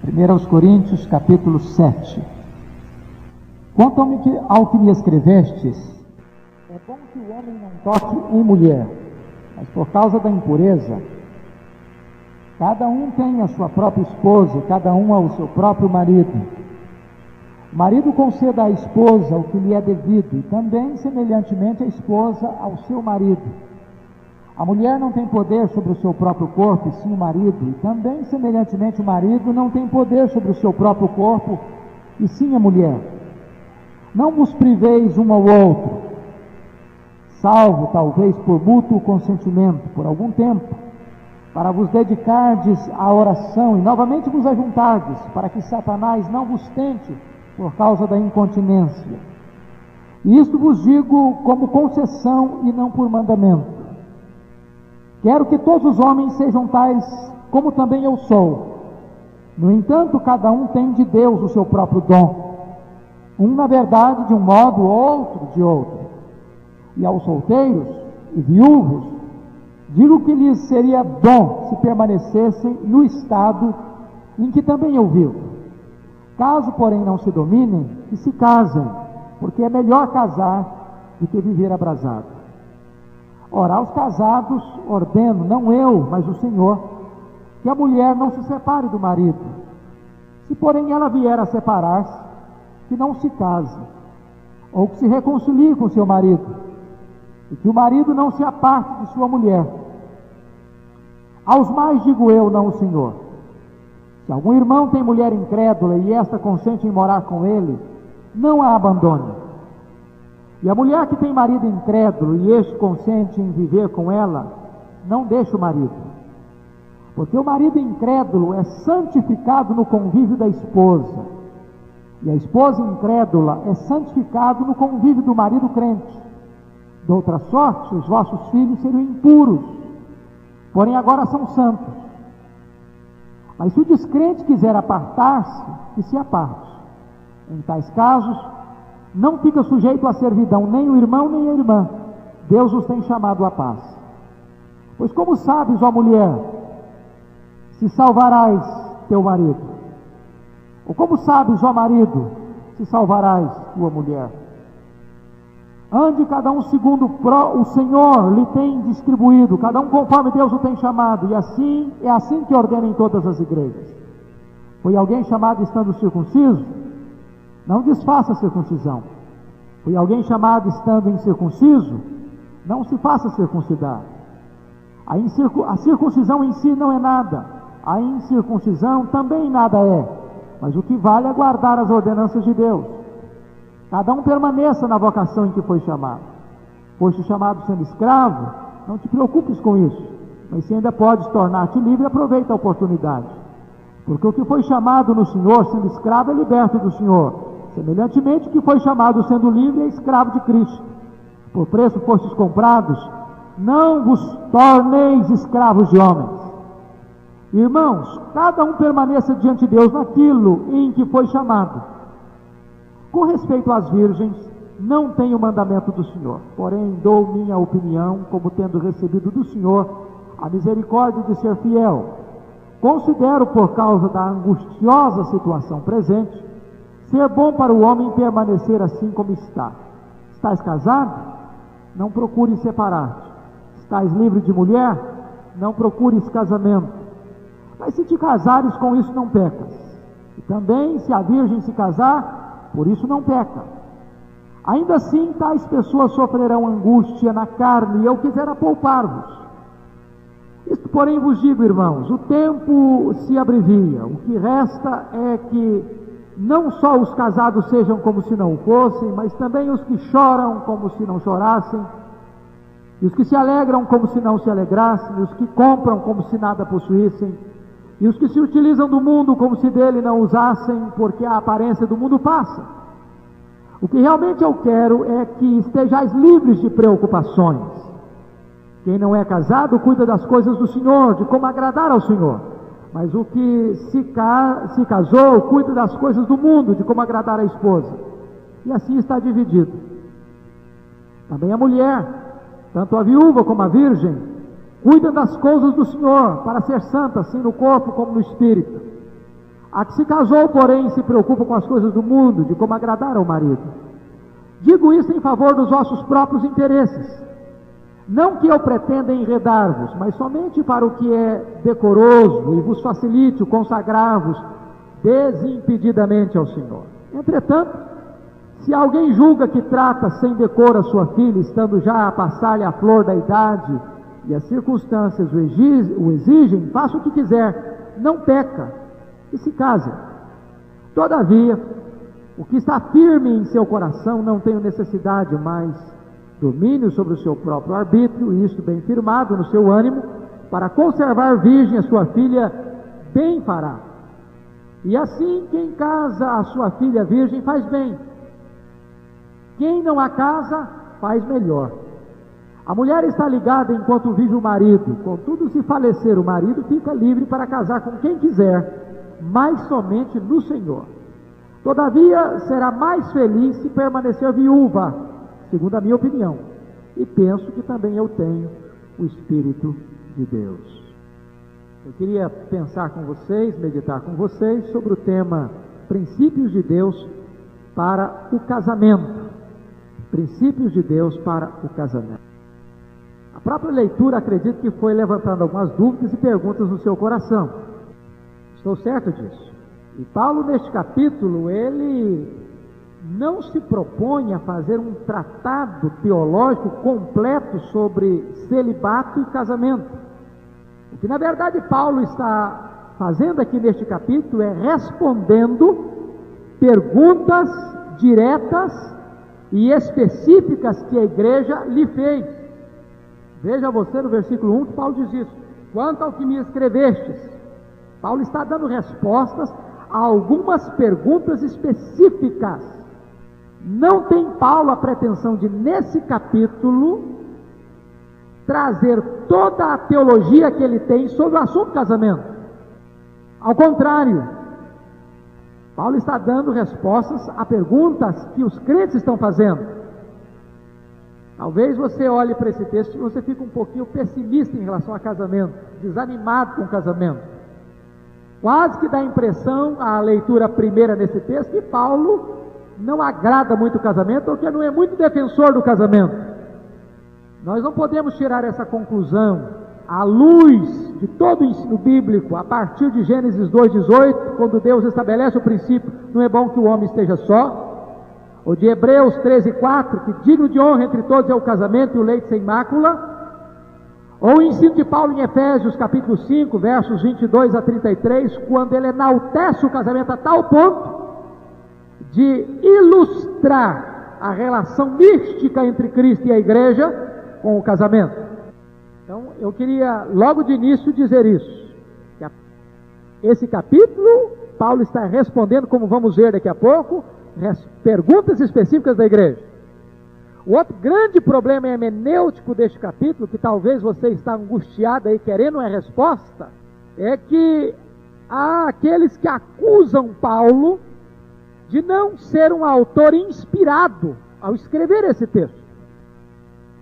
1 Coríntios, capítulo 7. Quanto ao que me escrevestes, é bom que o homem não toque em mulher, mas por causa da impureza, cada um tem a sua própria esposa, cada um ao seu próprio marido. O marido conceda à esposa o que lhe é devido, e também, semelhantemente, a esposa ao seu marido. A mulher não tem poder sobre o seu próprio corpo, e sim o marido, e também, semelhantemente, o marido não tem poder sobre o seu próprio corpo, e sim a mulher. Não vos priveis um ao outro, salvo, talvez, por mútuo consentimento, por algum tempo, para vos dedicardes à oração, e novamente vos ajuntardes, para que Satanás não vos tente por causa da incontinência. E isto vos digo como concessão e não por mandamento. Quero que todos os homens sejam tais como também eu sou. No entanto, cada um tem de Deus o seu próprio dom. Um, na verdade, de um modo, outro de outro. E aos solteiros e viúvos, digo que lhes seria bom se permanecessem no estado em que também eu vivo. Caso, porém, não se dominem, que se casem, porque é melhor casar do que viver abrasado. Ora, aos casados ordeno, não eu, mas o Senhor, que a mulher não se separe do marido. Se, porém, ela vier a separar-se, que não se case, ou que se reconcilie com seu marido, e que o marido não se aparte de sua mulher. Aos mais digo eu, não o Senhor. Se algum irmão tem mulher incrédula e esta consente em morar com ele, não a abandone. E a mulher que tem marido incrédulo e este consente em viver com ela, não deixe o marido. Porque o marido incrédulo é santificado no convívio da esposa, e a esposa incrédula é santificada no convívio do marido crente. De outra sorte, os vossos filhos seriam impuros, porém agora são santos. Mas se o descrente quiser apartar-se, que se aparte. Em tais casos, não fica sujeito à servidão nem o irmão nem a irmã. Deus os tem chamado à paz. Pois como sabes, ó mulher, se salvarás teu marido? Ou como sabes, ó marido, se salvarás tua mulher? Ande cada um segundo o Senhor lhe tem distribuído, cada um conforme Deus o tem chamado, e assim é assim que ordena em todas as igrejas. Foi alguém chamado estando circunciso? Não desfaça a circuncisão. Foi alguém chamado estando incircunciso? Não se faça circuncidar. A circuncisão em si não é nada, a incircuncisão também nada é, mas o que vale é guardar as ordenanças de Deus. Cada um permaneça na vocação em que foi chamado. Foste chamado sendo escravo, não te preocupes com isso, mas se ainda podes tornar-te livre, aproveita a oportunidade. Porque o que foi chamado no Senhor sendo escravo é liberto do Senhor. Semelhantemente, o que foi chamado sendo livre é escravo de Cristo. Por preço fostes comprados, não vos torneis escravos de homens. Irmãos, cada um permaneça diante de Deus naquilo em que foi chamado. Com respeito às virgens, não tenho o mandamento do Senhor, porém dou minha opinião, como tendo recebido do Senhor a misericórdia de ser fiel. Considero, por causa da angustiosa situação presente, ser bom para o homem permanecer assim como está. Estás casado? Não procures separar-te. Estás livre de mulher? Não procures casamento. Mas se te casares, com isso não pecas. E também, se a virgem se casar, por isso não peca. Ainda assim, tais pessoas sofrerão angústia na carne, e eu quisera poupar-vos. Isto, porém, vos digo, irmãos, o tempo se abrevia. O que resta é que não só os casados sejam como se não fossem, mas também os que choram como se não chorassem, e os que se alegram como se não se alegrassem, e os que compram como se nada possuíssem, e os que se utilizam do mundo como se dele não usassem, porque a aparência do mundo passa. O que realmente eu quero é que estejais livres de preocupações. Quem não é casado cuida das coisas do Senhor, de como agradar ao Senhor. Mas o que se casou, cuida das coisas do mundo, de como agradar a esposa. E assim está dividido. Também a mulher, tanto a viúva como a virgem, cuidam das coisas do Senhor, para ser santa, assim no corpo como no espírito. A que se casou, porém, se preocupa com as coisas do mundo, de como agradar ao marido. Digo isso em favor dos vossos próprios interesses. Não que eu pretenda enredar-vos, mas somente para o que é decoroso e vos facilite o consagrar-vos desimpedidamente ao Senhor. Entretanto, se alguém julga que trata sem decoro a sua filha, estando já a passar-lhe a flor da idade, e as circunstâncias o exigem, faça o que quiser, não peca, e se case. Todavia, o que está firme em seu coração não tem necessidade, mas domínio sobre o seu próprio arbítrio, e isto bem firmado no seu ânimo, para conservar virgem a sua filha, bem fará. E assim, quem casa a sua filha virgem faz bem. Quem não a casa, faz melhor. A mulher está ligada enquanto vive o marido, contudo, se falecer o marido, fica livre para casar com quem quiser, mas somente no Senhor. Todavia, será mais feliz se permanecer viúva, segundo a minha opinião, e penso que também eu tenho o Espírito de Deus. Eu queria pensar com vocês, meditar com vocês sobre o tema princípios de Deus para o casamento. Princípios de Deus para o casamento. A própria leitura, acredito que foi levantando algumas dúvidas e perguntas no seu coração. Estou certo disso. E Paulo, neste capítulo, ele não se propõe a fazer um tratado teológico completo sobre celibato e casamento. O que, na verdade, Paulo está fazendo aqui neste capítulo é respondendo perguntas diretas e específicas que a igreja lhe fez. Veja você no versículo 1 que Paulo diz isso: quanto ao que me escrevestes. Paulo está dando respostas a algumas perguntas específicas. Não tem Paulo a pretensão de, nesse capítulo, trazer toda a teologia que ele tem sobre o assunto casamento. Ao contrário, Paulo está dando respostas a perguntas que os crentes estão fazendo. Talvez você olhe para esse texto e você fique um pouquinho pessimista em relação a casamento, desanimado com o casamento. Quase que dá a impressão, a leitura primeira nesse texto, que Paulo não agrada muito o casamento, ou que não é muito defensor do casamento. Nós não podemos tirar essa conclusão à luz de todo o ensino bíblico, a partir de Gênesis 2,18, quando Deus estabelece o princípio, não é bom que o homem esteja só, ou de Hebreus 13,4, que digno de honra entre todos é o casamento e o leito sem mácula, ou o ensino de Paulo em Efésios capítulo 5, versos 22 a 33, quando ele enaltece o casamento a tal ponto de ilustrar a relação mística entre Cristo e a igreja com o casamento. Então, eu queria logo de início dizer isso, que esse capítulo, Paulo está respondendo, como vamos ver daqui a pouco, perguntas específicas da igreja. O outro grande problema hermenêutico deste capítulo, que talvez você está angustiado aí querendo uma resposta, é que há aqueles que acusam Paulo de não ser um autor inspirado ao escrever esse texto.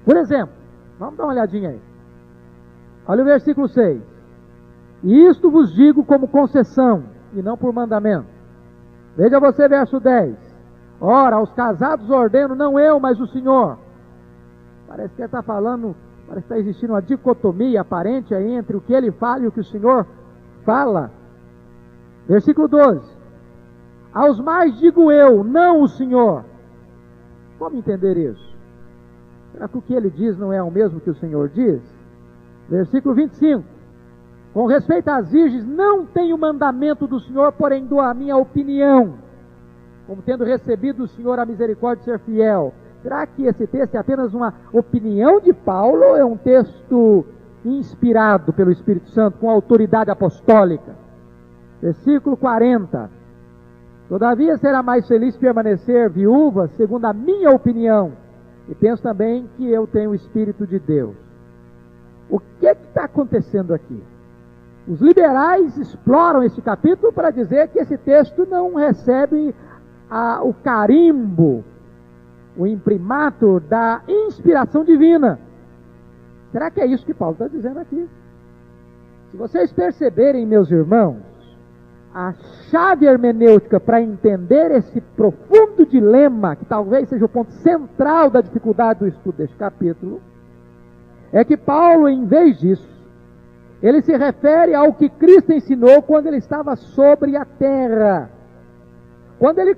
Por exemplo, vamos dar uma olhadinha aí. Olha o versículo 6. E isto vos digo como concessão, e não por mandamento. Veja você verso 10. Ora, aos casados ordeno, não eu, mas o Senhor. Parece que ele está falando, parece que está existindo uma dicotomia aparente aí entre o que ele fala e o que o Senhor fala. Versículo 12. Aos mais digo eu, não o Senhor. Como entender isso? Será que o que ele diz não é o mesmo que o Senhor diz? Versículo 25. Com respeito às virgens, não tenho mandamento do Senhor, porém dou a minha opinião, como tendo recebido do Senhor a misericórdia de ser fiel. Será que esse texto é apenas uma opinião de Paulo ou é um texto inspirado pelo Espírito Santo, com autoridade apostólica? Versículo 40. Todavia será mais feliz permanecer viúva, segundo a minha opinião, e penso também que eu tenho o Espírito de Deus. O que está acontecendo aqui? Os liberais exploram esse capítulo para dizer que esse texto não recebe o carimbo, o imprimato da inspiração divina. Será que é isso que Paulo está dizendo aqui? Se vocês perceberem, meus irmãos, a chave hermenêutica para entender esse profundo dilema, que talvez seja o ponto central da dificuldade do estudo deste capítulo, é que Paulo, em vez disso, ele se refere ao que Cristo ensinou quando ele estava sobre a terra. Quando ele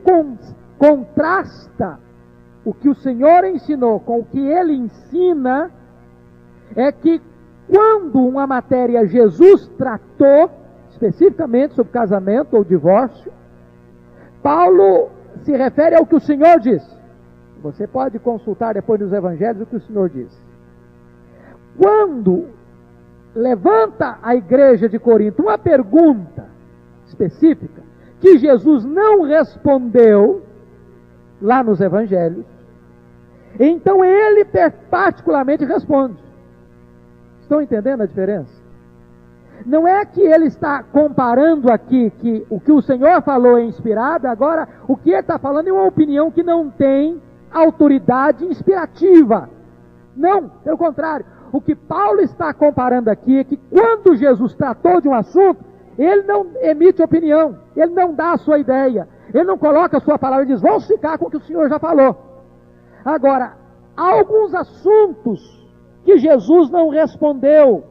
contrasta o que o Senhor ensinou com o que ele ensina, é que quando uma matéria Jesus tratou, especificamente sobre casamento ou divórcio, Paulo se refere ao que o Senhor disse. Você pode consultar depois nos evangelhos o que o Senhor disse. Quando levanta a igreja de Corinto uma pergunta específica, que Jesus não respondeu lá nos evangelhos, então ele particularmente responde. Estão entendendo a diferença? Não é que ele está comparando aqui que o que o Senhor falou é inspirado, agora o que ele está falando é uma opinião que não tem autoridade inspirativa. Não, pelo contrário. O que Paulo está comparando aqui é que quando Jesus tratou de um assunto, ele não emite opinião, ele não dá a sua ideia, ele não coloca a sua palavra e diz, vamos ficar com o que o Senhor já falou. Agora, há alguns assuntos que Jesus não respondeu,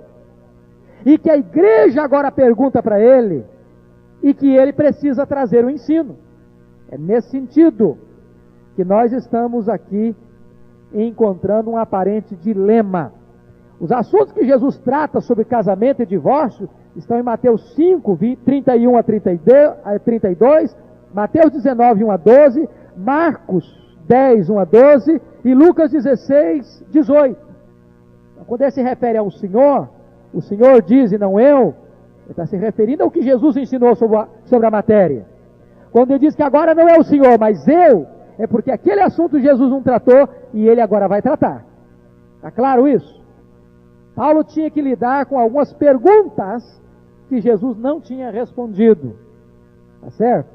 e que a igreja agora pergunta para ele, e que ele precisa trazer o ensino. É nesse sentido que nós estamos aqui encontrando um aparente dilema. Os assuntos que Jesus trata sobre casamento e divórcio estão em Mateus 5, 31 a 32, Mateus 19, 1 a 12, Marcos 10, 1 a 12 e Lucas 16, 18. Então, quando ele se refere ao Senhor, o Senhor diz e não eu, ele está se referindo ao que Jesus ensinou sobre a matéria. Quando ele diz que agora não é o Senhor, mas eu, é porque aquele assunto Jesus não tratou e ele agora vai tratar. Está claro isso? Paulo tinha que lidar com algumas perguntas que Jesus não tinha respondido. Está certo?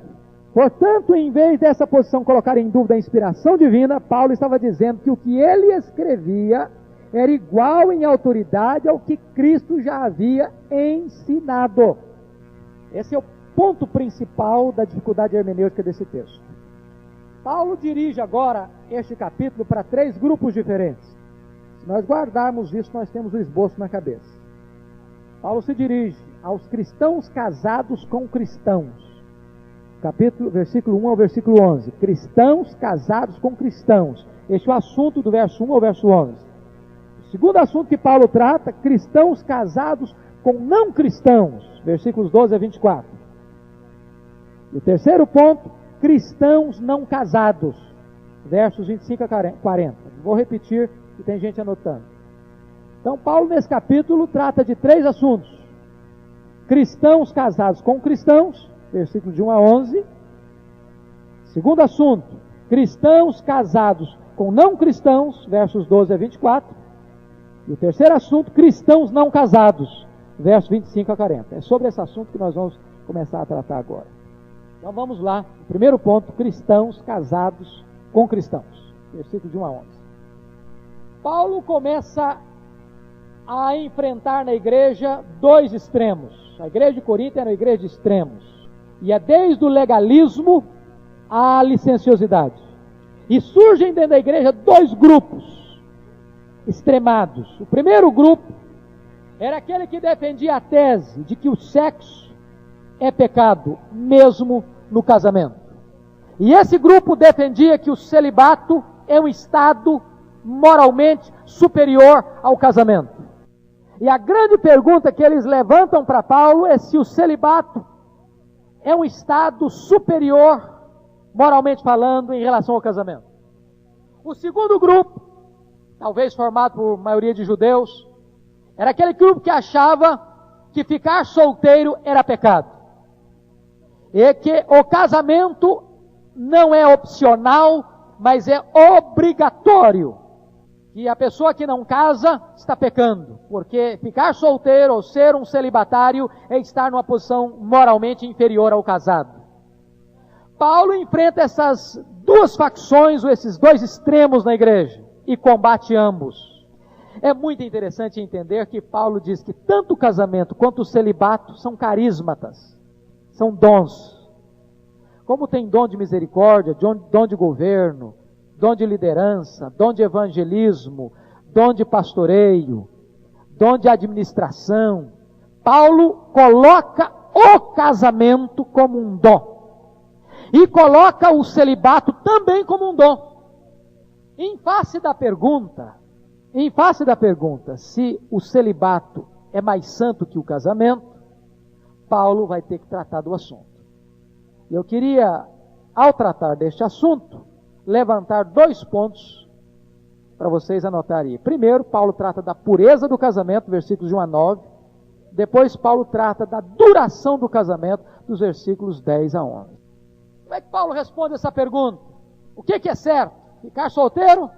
Portanto, em vez dessa posição colocar em dúvida a inspiração divina, Paulo estava dizendo que o que ele escrevia era igual em autoridade ao que Cristo já havia ensinado. Esse é o ponto principal da dificuldade hermenêutica desse texto. Paulo dirige agora este capítulo para 3 grupos diferentes. Se nós guardarmos isso, nós temos o esboço na cabeça. Paulo se dirige aos cristãos casados com cristãos. Versículo 1 ao versículo 11. Cristãos casados com cristãos. Este é o assunto do verso 1 ao verso 11. O segundo assunto que Paulo trata, cristãos casados com não cristãos. Versículos 12 a 24. E o terceiro ponto, cristãos não casados. Versos 25 a 40. Vou repetir, que tem gente anotando. Então, Paulo, nesse capítulo, trata de 3 assuntos. Cristãos casados com cristãos, versículos de 1 a 11. Segundo assunto, cristãos casados com não cristãos, versos 12 a 24. E o terceiro assunto, cristãos não casados, versos 25 a 40. É sobre esse assunto que nós vamos começar a tratar agora. Então, vamos lá. O primeiro ponto, cristãos casados com cristãos, versículos de 1 a 11. Paulo começa a enfrentar na igreja 2 extremos. A igreja de Corinto era uma igreja de extremos. E é desde o legalismo à licenciosidade. E surgem dentro da igreja 2 grupos extremados. O primeiro grupo era aquele que defendia a tese de que o sexo é pecado, mesmo no casamento. E esse grupo defendia que o celibato é um estado moralmente superior ao casamento. E a grande pergunta que eles levantam para Paulo é se o celibato é um estado superior, moralmente falando, em relação ao casamento. O segundo grupo, talvez formado por maioria de judeus, era aquele grupo que achava que ficar solteiro era pecado. E que o casamento não é opcional, mas é obrigatório. Que a pessoa que não casa está pecando, porque ficar solteiro ou ser um celibatário é estar numa posição moralmente inferior ao casado. Paulo enfrenta essas 2 facções, ou esses 2 extremos na igreja, e combate ambos. É muito interessante entender que Paulo diz que tanto o casamento quanto o celibato são carismatas, são dons. Como tem dom de misericórdia, dom de governo, dom de liderança, dom de evangelismo, dom de pastoreio, dom de administração, Paulo coloca o casamento como um dom. E coloca o celibato também como um dom. Em face da pergunta, se o celibato é mais santo que o casamento, Paulo vai ter que tratar do assunto. Eu queria, ao tratar deste assunto, levantar 2 pontos para vocês anotarem. Primeiro, Paulo trata da pureza do casamento, versículos de 1 a 9. Depois, Paulo trata da duração do casamento, dos versículos 10 a 11. Como é que Paulo responde essa pergunta? O que é certo? Ficar solteiro?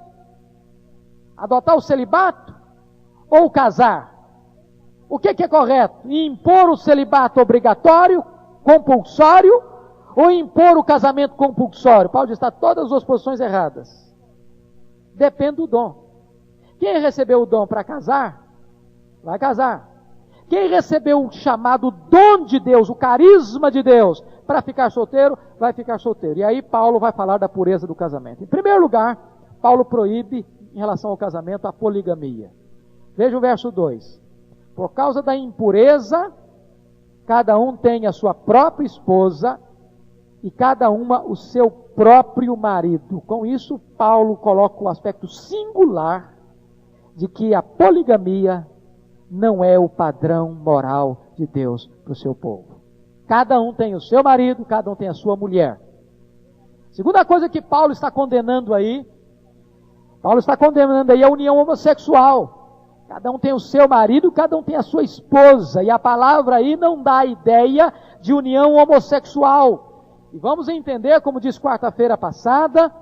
Adotar o celibato? Ou casar? O que é correto? Impor o celibato obrigatório, compulsório, ou impor o casamento compulsório? Paulo diz, está todas as duas posições erradas. Depende do dom. Quem recebeu o dom para casar, vai casar. Quem recebeu o chamado dom de Deus, o carisma de Deus, para ficar solteiro, vai ficar solteiro. E aí Paulo vai falar da pureza do casamento. Em primeiro lugar, Paulo proíbe, em relação ao casamento, a poligamia. Veja o verso 2. Por causa da impureza, cada um tem a sua própria esposa, e cada uma o seu próprio marido. Com isso, Paulo coloca o aspecto singular de que a poligamia não é o padrão moral de Deus para o seu povo. Cada um tem o seu marido, cada um tem a sua mulher. Segunda coisa que Paulo está condenando aí a união homossexual. Cada um tem o seu marido, cada um tem a sua esposa. E a palavra aí não dá a ideia de união homossexual. E vamos entender, como disse quarta-feira passada,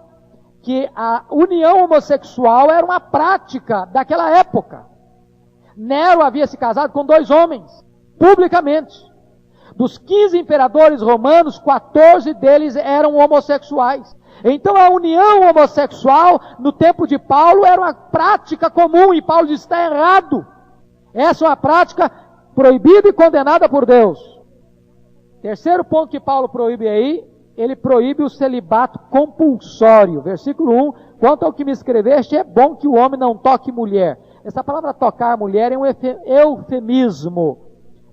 que a união homossexual era uma prática daquela época. Nero havia se casado com 2 homens, publicamente. Dos 15 imperadores romanos, 14 deles eram homossexuais. Então a união homossexual, no tempo de Paulo, era uma prática comum, e Paulo diz, está errado. Essa é uma prática proibida e condenada por Deus. Terceiro ponto que Paulo proíbe aí, ele proíbe o celibato compulsório. Versículo 1, quanto ao que me escreveste, é bom que o homem não toque mulher. Essa palavra tocar mulher é um eufemismo.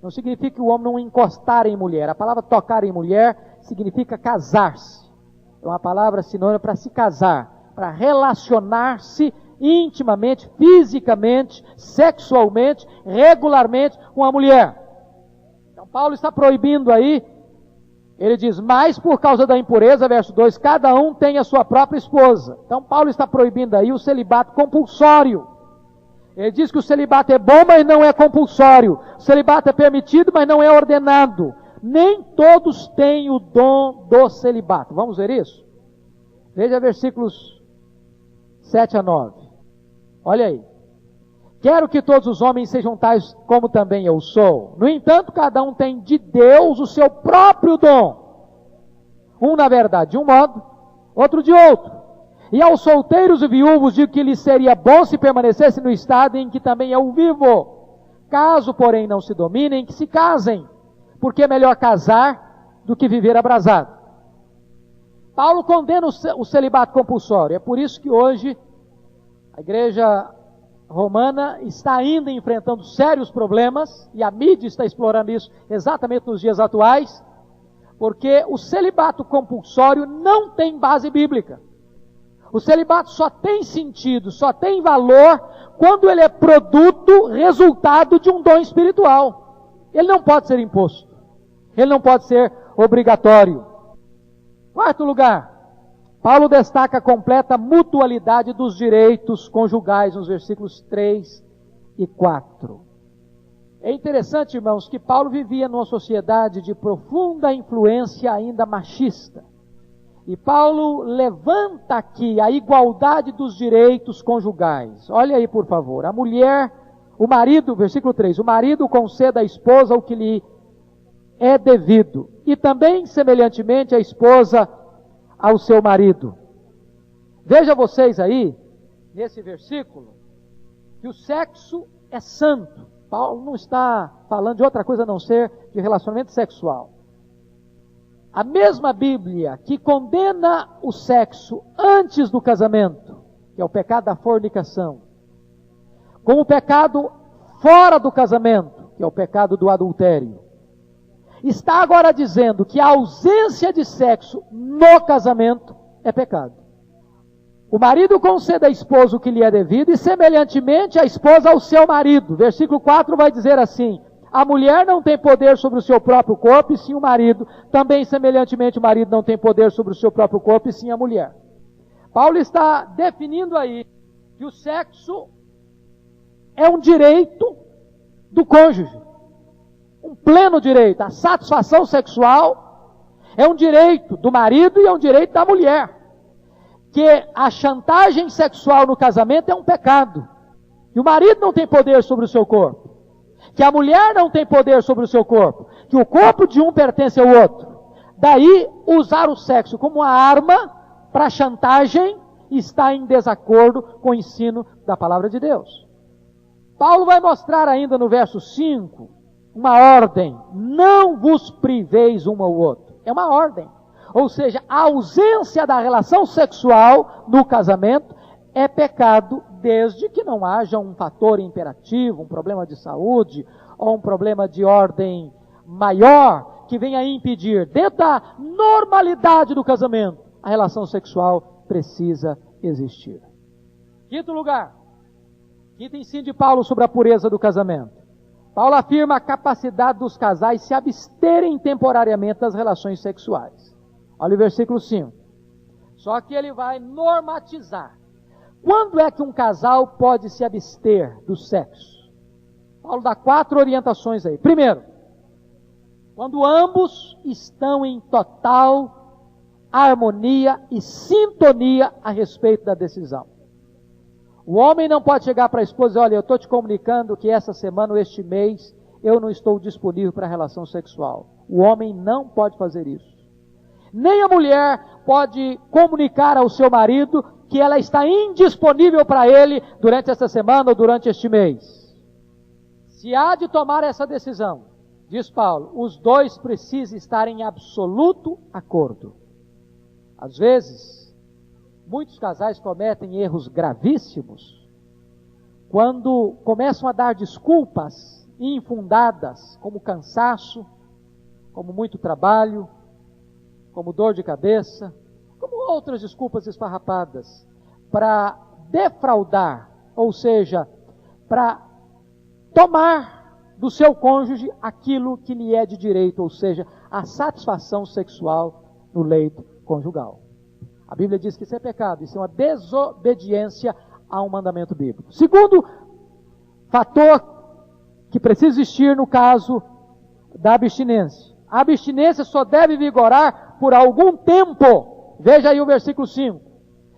Não significa que o homem não encostar em mulher. A palavra tocar em mulher significa casar-se. É uma palavra sinônima para se casar, para relacionar-se intimamente, fisicamente, sexualmente, regularmente com a mulher. Então Paulo está proibindo aí, ele diz, mas por causa da impureza, verso 2, cada um tem a sua própria esposa. Então Paulo está proibindo aí o celibato compulsório. Ele diz que o celibato é bom, mas não é compulsório. O celibato é permitido, mas não é ordenado. Nem todos têm o dom do celibato. Vamos ver isso? Veja versículos 7 a 9. Olha aí. Quero que todos os homens sejam tais como também eu sou. No entanto, cada um tem de Deus o seu próprio dom. Um, na verdade, de um modo, outro de outro. E aos solteiros e viúvos digo que lhes seria bom se permanecesse no estado em que também eu vivo. Caso, porém, não se dominem, que se casem, porque é melhor casar do que viver abrasado. Paulo condena o celibato compulsório. É por isso que hoje a igreja romana está ainda enfrentando sérios problemas, e a mídia está explorando isso exatamente nos dias atuais, porque o celibato compulsório não tem base bíblica. O celibato só tem sentido, só tem valor quando ele é produto, resultado de um dom espiritual. Ele não pode ser imposto. Ele não pode ser obrigatório. Quarto lugar, Paulo destaca a completa mutualidade dos direitos conjugais nos versículos 3 e 4. É interessante, irmãos, que Paulo vivia numa sociedade de profunda influência ainda machista. E Paulo levanta aqui a igualdade dos direitos conjugais. Olha aí, por favor. A mulher, o marido, versículo 3, o marido conceda à esposa o que lhe é devido. E também, semelhantemente, a esposa ao seu marido. Veja vocês aí, nesse versículo, que o sexo é santo. Paulo não está falando de outra coisa a não ser de relacionamento sexual. A mesma Bíblia que condena o sexo antes do casamento, que é o pecado da fornicação, como o pecado fora do casamento, que é o pecado do adultério, está agora dizendo que a ausência de sexo no casamento é pecado. O marido concede à esposa o que lhe é devido e semelhantemente a esposa ao seu marido. Versículo 4 vai dizer assim: a mulher não tem poder sobre o seu próprio corpo, e sim o marido. Também, semelhantemente, o marido não tem poder sobre o seu próprio corpo, e sim a mulher. Paulo está definindo aí que o sexo é um direito do cônjuge. Um pleno direito. A satisfação sexual é um direito do marido e é um direito da mulher. Que a chantagem sexual no casamento é um pecado. Que o marido não tem poder sobre o seu corpo. Que a mulher não tem poder sobre o seu corpo, que o corpo de um pertence ao outro. Daí, usar o sexo como uma arma para chantagem está em desacordo com o ensino da palavra de Deus. Paulo vai mostrar ainda no verso 5 uma ordem: não vos priveis um ao outro. É uma ordem. Ou seja, a ausência da relação sexual no casamento é pecado, desde que não haja um fator imperativo, um problema de saúde, ou um problema de ordem maior, que venha impedir. Dentro da normalidade do casamento, a relação sexual precisa existir. Quinto lugar, quinto ensino de Paulo sobre a pureza do casamento. Paulo afirma a capacidade dos casais se absterem temporariamente das relações sexuais. Olha o versículo 5. Só que ele vai normatizar. Quando é que um casal pode se abster do sexo? Paulo dá 4 orientações aí. Primeiro, quando ambos estão em total harmonia e sintonia a respeito da decisão. O homem não pode chegar para a esposa e dizer: olha, eu estou te comunicando que essa semana ou este mês eu não estou disponível para a relação sexual. O homem não pode fazer isso. Nem a mulher pode comunicar ao seu marido que ela está indisponível para ele durante esta semana ou durante este mês. Se há de tomar essa decisão, diz Paulo, os dois precisam estar em absoluto acordo. Às vezes, muitos casais cometem erros gravíssimos quando começam a dar desculpas infundadas, como cansaço, como muito trabalho, como dor de cabeça, como outras desculpas esfarrapadas, para defraudar, ou seja, para tomar do seu cônjuge aquilo que lhe é de direito, ou seja, a satisfação sexual no leito conjugal. A Bíblia diz que isso é pecado, isso é uma desobediência a um mandamento bíblico. Segundo fator que precisa existir no caso da abstinência. A abstinência só deve vigorar por algum tempo. Veja aí o versículo 5.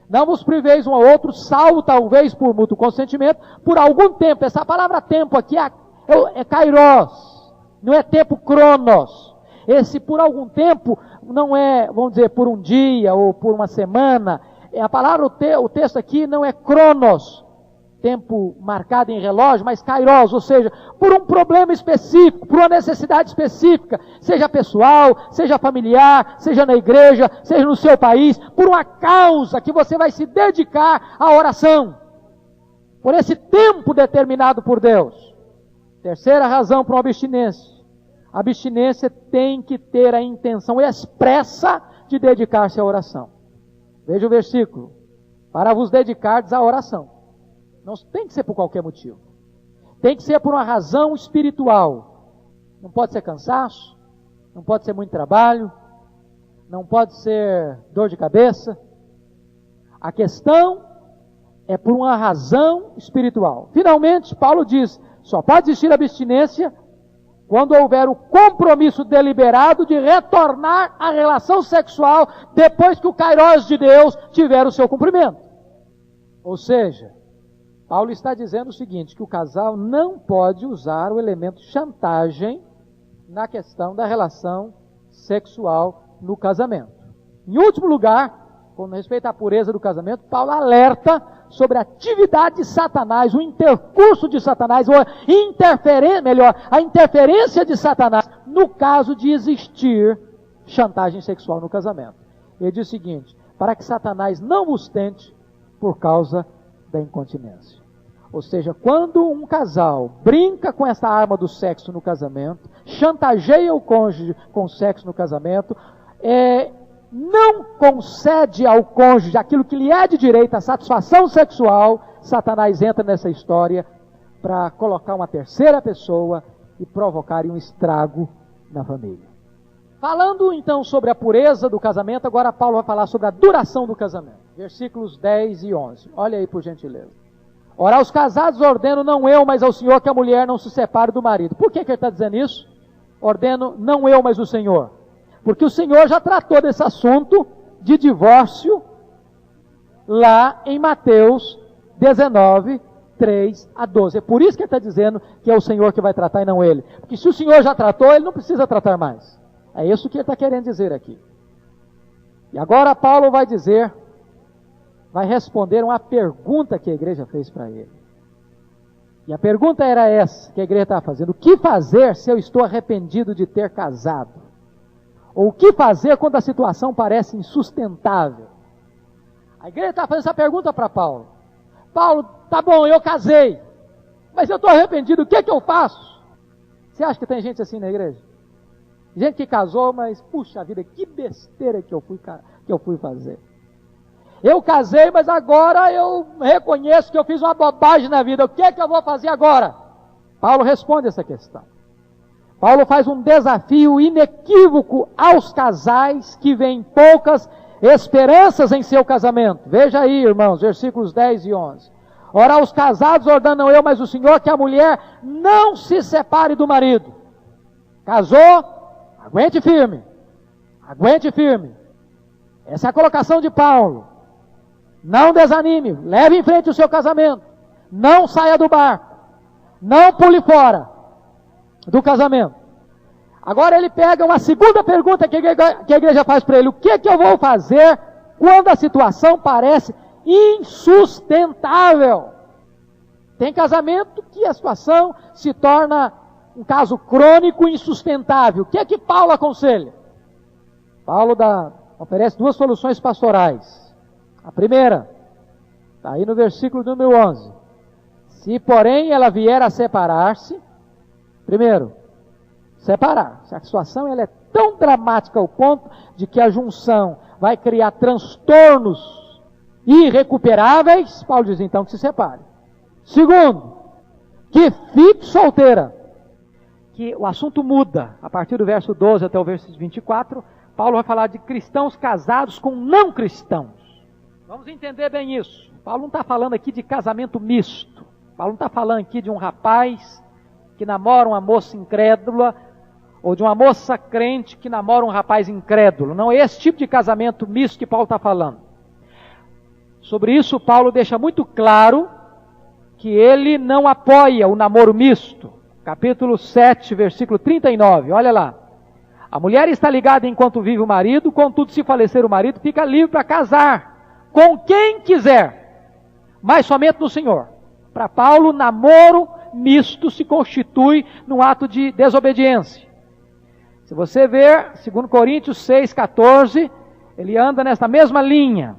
Não vos priveis um ao outro, salvo talvez por mútuo consentimento, por algum tempo. Essa palavra tempo aqui é kairos, não é tempo cronos. Esse por algum tempo não é, vamos dizer, por um dia ou por uma semana. A palavra, o texto aqui não é cronos, tempo marcado em relógio, mas kairos, ou seja, por um problema específico, por uma necessidade específica, seja pessoal, seja familiar, seja na igreja, seja no seu país, por uma causa que você vai se dedicar à oração, por esse tempo determinado por Deus. Terceira razão para uma abstinência. A abstinência tem que ter a intenção expressa de dedicar-se à oração. Veja o versículo. Para vos dedicardes à oração. Não tem que ser por qualquer motivo. Tem que ser por uma razão espiritual. Não pode ser cansaço, não pode ser muito trabalho, não pode ser dor de cabeça. A questão é por uma razão espiritual. Finalmente, Paulo diz, só pode existir abstinência quando houver o compromisso deliberado de retornar à relação sexual depois que o kairos de Deus tiver o seu cumprimento. Ou seja, Paulo está dizendo o seguinte, que o casal não pode usar o elemento chantagem na questão da relação sexual no casamento. Em último lugar, com respeito à pureza do casamento, Paulo alerta sobre a atividade de Satanás, o intercurso de Satanás, ou a interferência de Satanás, no caso de existir chantagem sexual no casamento. Ele diz o seguinte: para que Satanás não vos tente por causa da incontinência. Ou seja, quando um casal brinca com essa arma do sexo no casamento, chantageia o cônjuge com sexo no casamento, não concede ao cônjuge aquilo que lhe é de direito, a satisfação sexual, Satanás entra nessa história para colocar uma terceira pessoa e provocar um estrago na família. Falando então sobre a pureza do casamento, agora Paulo vai falar sobre a duração do casamento. Versículos 10 e 11. Olha aí por gentileza. Ora, aos casados ordeno, não eu, mas ao Senhor, que a mulher não se separe do marido. Por que ele está dizendo isso? Ordeno, não eu, mas o Senhor. Porque o Senhor já tratou desse assunto de divórcio lá em Mateus 19, 3 a 12. É por isso que ele está dizendo que é o Senhor que vai tratar e não ele. Porque se o Senhor já tratou, ele não precisa tratar mais. É isso que ele está querendo dizer aqui. E agora Paulo vai responder uma pergunta que a igreja fez para ele. E a pergunta era essa que a igreja estava fazendo: o que fazer se eu estou arrependido de ter casado? Ou o que fazer quando a situação parece insustentável? A igreja estava fazendo essa pergunta para Paulo. Paulo, tá bom, eu casei, mas eu estou arrependido, o que é que eu faço? Você acha que tem gente assim na igreja? Gente que casou, mas puxa vida, que besteira que eu fui fazer. Eu casei, mas agora eu reconheço que eu fiz uma bobagem na vida. O que é que eu vou fazer agora? Paulo responde essa questão. Paulo faz um desafio inequívoco aos casais que veem poucas esperanças em seu casamento. Veja aí, irmãos, versículos 10 e 11. Ora, aos casados ordeno eu, mas o Senhor, que a mulher não se separe do marido. Casou? Aguente firme. Aguente firme. Essa é a colocação de Paulo. Não desanime, leve em frente o seu casamento. Não saia do barco. Não pule fora do casamento. Agora ele pega uma segunda pergunta que a igreja faz para ele: o que é que eu vou fazer quando a situação parece insustentável? Tem casamento que a situação se torna um caso crônico e insustentável. O que é que Paulo aconselha? Paulo oferece duas soluções pastorais. A primeira, está aí no versículo número 11. Se porém ela vier a separar-se, primeiro, separar. Se a situação ela é tão dramática ao ponto de que a junção vai criar transtornos irrecuperáveis, Paulo diz então que se separe. Segundo, que fique solteira. Que o assunto muda. A partir do verso 12 até o verso 24, Paulo vai falar de cristãos casados com não cristãos. Vamos entender bem isso. Paulo não está falando aqui de casamento misto. Paulo não está falando aqui de um rapaz que namora uma moça incrédula, ou de uma moça crente que namora um rapaz incrédulo. Não é esse tipo de casamento misto que Paulo está falando. Sobre isso, Paulo deixa muito claro que ele não apoia o namoro misto. Capítulo 7, versículo 39, olha lá. A mulher está ligada enquanto vive o marido, contudo, se falecer o marido, fica livre para casar com quem quiser, mas somente no Senhor. Para Paulo, namoro misto se constitui num ato de desobediência. Se você ver 2 Coríntios 6,14, ele anda nessa mesma linha,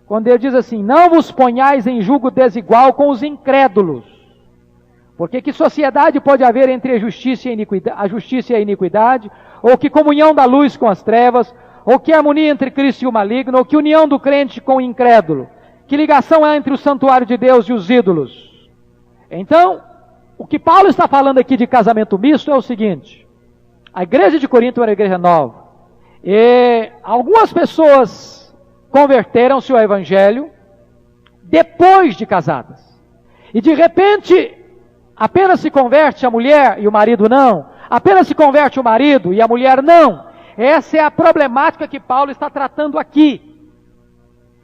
quando ele diz assim: não vos ponhais em julgo desigual com os incrédulos, porque que sociedade pode haver entre a justiça e a iniquidade, ou que comunhão da luz com as trevas, ou que harmonia entre Cristo e o maligno, ou que união do crente com o incrédulo? Que ligação há entre o santuário de Deus e os ídolos? Então, o que Paulo está falando aqui de casamento misto é o seguinte: a igreja de Corinto era uma igreja nova, e algumas pessoas converteram-se ao evangelho depois de casadas, e de repente apenas se converte a mulher e o marido não, apenas se converte o marido e a mulher não. Essa é a problemática que Paulo está tratando aqui.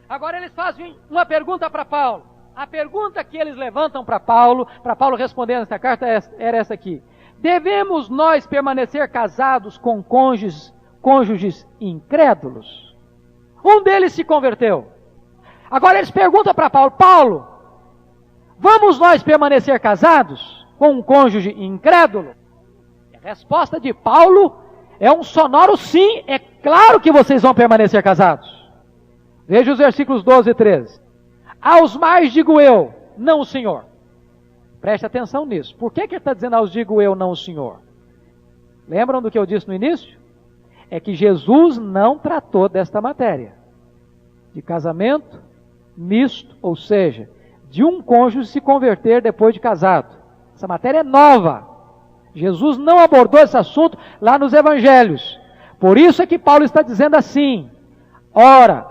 Agora eles fazem uma pergunta para Paulo. A pergunta que eles levantam para Paulo responder nessa carta era essa aqui: devemos nós permanecer casados com cônjuges incrédulos? Um deles se converteu. Agora eles perguntam para Paulo: Paulo, vamos nós permanecer casados com um cônjuge incrédulo? A resposta de Paulo é um sonoro sim, é claro que vocês vão permanecer casados. Veja os versículos 12 e 13. Aos mais digo eu, não o Senhor. Preste atenção nisso. Por que ele está dizendo aos digo eu, não o Senhor? Lembram do que eu disse no início? É que Jesus não tratou desta matéria. De casamento misto, ou seja, de um cônjuge se converter depois de casado. Essa matéria é nova. Jesus não abordou esse assunto lá nos evangelhos. Por isso é que Paulo está dizendo assim, ora,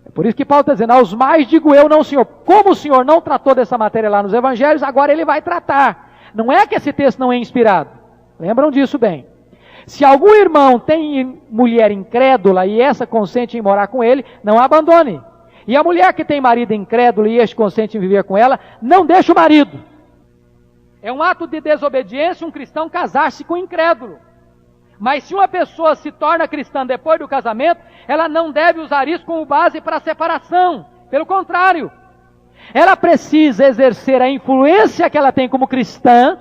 é por isso que Paulo está dizendo, aos mais digo eu, não o Senhor. Como o Senhor não tratou dessa matéria lá nos evangelhos, agora ele vai tratar. Não é que esse texto não é inspirado. Lembram disso bem. Se algum irmão tem mulher incrédula e essa consente em morar com ele, não a abandone. E a mulher que tem marido incrédulo e este consente em viver com ela, não deixe o marido. É um ato de desobediência um cristão casar-se com um incrédulo. Mas se uma pessoa se torna cristã depois do casamento, ela não deve usar isso como base para a separação. Pelo contrário, ela precisa exercer a influência que ela tem como cristã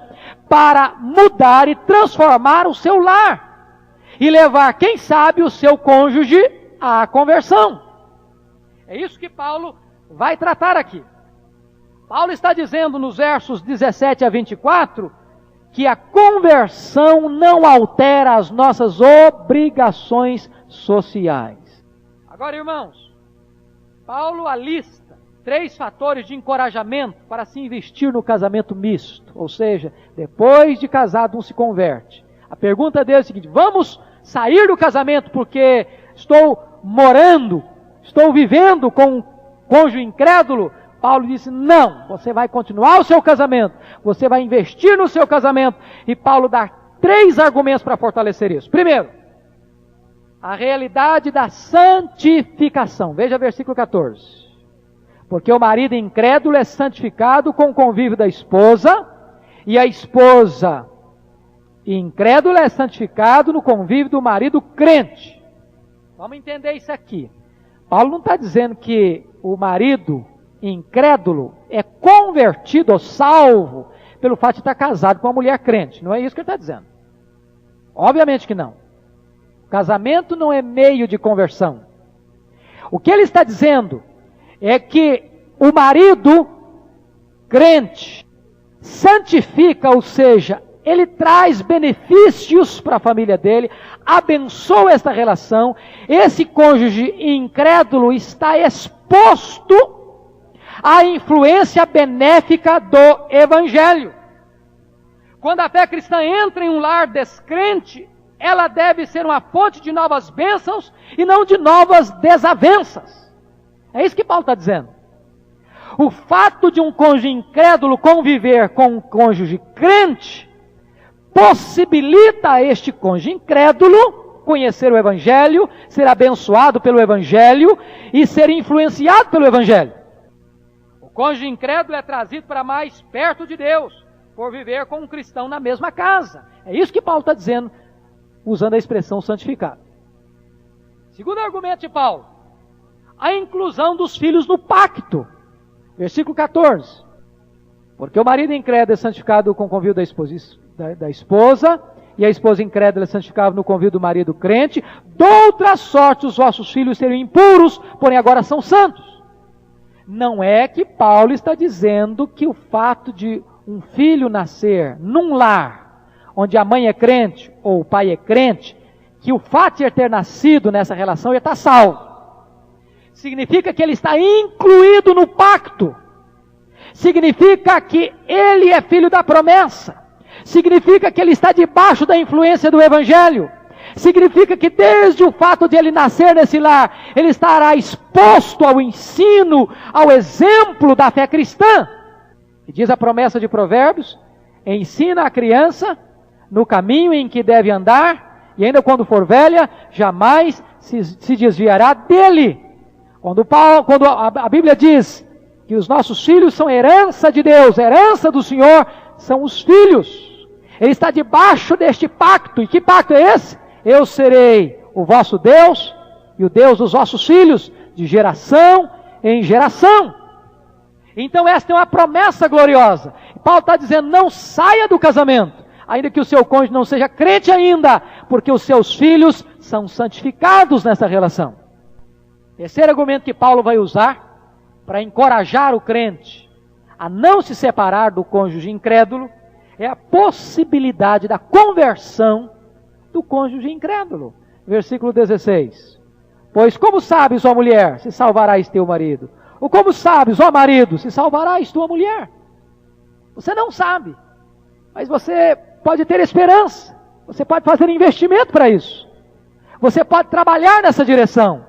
para mudar e transformar o seu lar. E levar, quem sabe, o seu cônjuge à conversão. É isso que Paulo vai tratar aqui. Paulo está dizendo nos versos 17 a 24 que a conversão não altera as nossas obrigações sociais. Agora, irmãos, Paulo alista 3 fatores de encorajamento para se investir no casamento misto. Ou seja, depois de casado um se converte. A pergunta dele é a seguinte, vamos sair do casamento porque estou vivendo com um cônjuge incrédulo? Paulo disse, não, você vai continuar o seu casamento, você vai investir no seu casamento. E Paulo dá 3 argumentos para fortalecer isso. Primeiro, a realidade da santificação. Veja versículo 14. Porque o marido incrédulo é santificado com o convívio da esposa, e a esposa incrédula é santificado no convívio do marido crente. Vamos entender isso aqui. Paulo não está dizendo que o marido incrédulo é convertido ou salvo pelo fato de estar casado com uma mulher crente. Não é isso que ele está dizendo. Obviamente que não. Casamento não é meio de conversão. O que ele está dizendo é que o marido crente santifica, ou seja, ele traz benefícios para a família dele, abençoa esta relação. Esse cônjuge incrédulo está exposto à influência benéfica do Evangelho. Quando a fé cristã entra em um lar descrente, ela deve ser uma fonte de novas bênçãos e não de novas desavenças. É isso que Paulo está dizendo. O fato de um cônjuge incrédulo conviver com um cônjuge crente possibilita a este cônjuge incrédulo conhecer o Evangelho, ser abençoado pelo Evangelho e ser influenciado pelo Evangelho. O cônjuge incrédulo é trazido para mais perto de Deus, por viver com um cristão na mesma casa. É isso que Paulo está dizendo, usando a expressão santificado. Segundo argumento de Paulo, a inclusão dos filhos no pacto. Versículo 14. Porque o marido incrédulo é santificado com o convívio da esposa, e a esposa incrédula é santificada no convívio do marido crente. De outra sorte os vossos filhos seriam impuros, porém agora são santos. Não é que Paulo está dizendo que o fato de um filho nascer num lar onde a mãe é crente ou o pai é crente, que o fato de ele ter nascido nessa relação ele está salvo. Significa que ele está incluído no pacto. Significa que ele é filho da promessa. Significa que ele está debaixo da influência do Evangelho. Significa que desde o fato de ele nascer nesse lar, ele estará exposto ao ensino, ao exemplo da fé cristã. E diz a promessa de Provérbios, ensina a criança no caminho em que deve andar, e ainda quando for velha, jamais se desviará dele. Quando a Bíblia diz que os nossos filhos são herança de Deus, herança do Senhor, são os filhos. Ele está debaixo deste pacto. E que pacto é esse? Eu serei o vosso Deus e o Deus dos vossos filhos, de geração em geração. Então esta é uma promessa gloriosa. Paulo está dizendo, não saia do casamento, ainda que o seu cônjuge não seja crente ainda, porque os seus filhos são santificados nessa relação. Terceiro argumento que Paulo vai usar para encorajar o crente a não se separar do cônjuge incrédulo é a possibilidade da conversão do cônjuge incrédulo. Versículo 16. Pois como sabes, ó mulher, se salvarás teu marido? Ou como sabes, ó marido, se salvarás tua mulher? Você não sabe, mas você pode ter esperança. Você pode fazer investimento para isso. Você pode trabalhar nessa direção.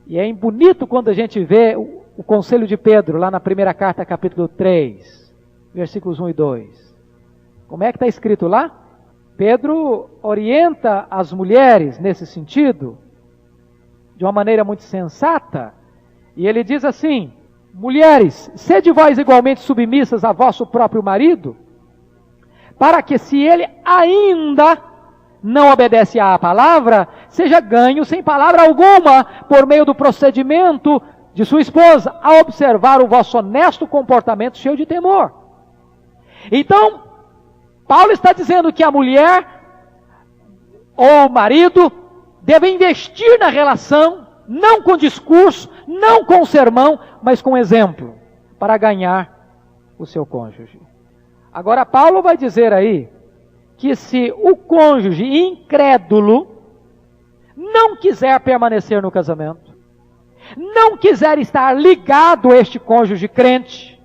E é bonito quando a gente vê o conselho de Pedro, lá na primeira carta, capítulo 3, versículos 1 e 2. Como é que está escrito lá? Pedro orienta as mulheres nesse sentido, de uma maneira muito sensata, e ele diz assim: mulheres, sede vós igualmente submissas a vosso próprio marido, para que, se ele ainda não obedece à palavra, seja ganho sem palavra alguma, por meio do procedimento de sua esposa, a observar o vosso honesto comportamento cheio de temor. Então, Paulo está dizendo que a mulher ou o marido deve investir na relação, não com discurso, não com sermão, mas com exemplo, para ganhar o seu cônjuge. Agora, Paulo vai dizer aí que se o cônjuge incrédulo não quiser permanecer no casamento, não quiser estar ligado a este cônjuge crente,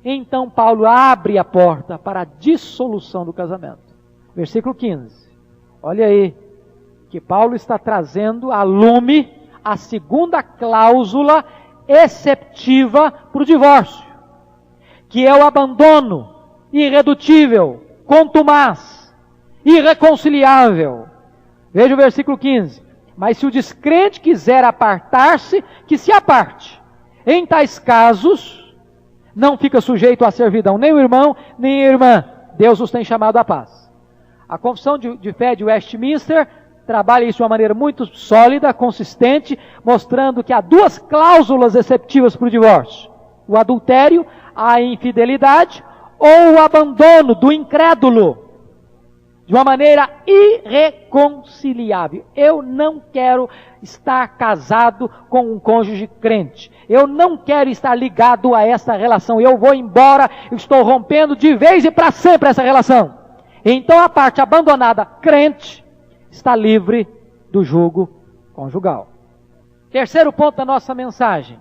então Paulo abre a porta para a dissolução do casamento. Versículo 15. Olha aí, que Paulo está trazendo a lume a segunda cláusula exceptiva para o divórcio, que é o abandono irredutível, contumaz, irreconciliável. Veja o versículo 15. Mas se o descrente quiser apartar-se, que se aparte. Em tais casos, não fica sujeito à servidão nem o irmão, nem a irmã. Deus os tem chamado à paz. A Confissão de Fé de Westminster trabalha isso de uma maneira muito sólida, consistente, mostrando que há duas cláusulas exceptivas para o divórcio: o adultério, a infidelidade, ou o abandono do incrédulo, de uma maneira irreconciliável. Eu não quero estar casado com um cônjuge crente. Eu não quero estar ligado a essa relação. Eu vou embora, eu estou rompendo de vez e para sempre essa relação. Então a parte abandonada crente está livre do jugo conjugal. Terceiro ponto da nossa mensagem.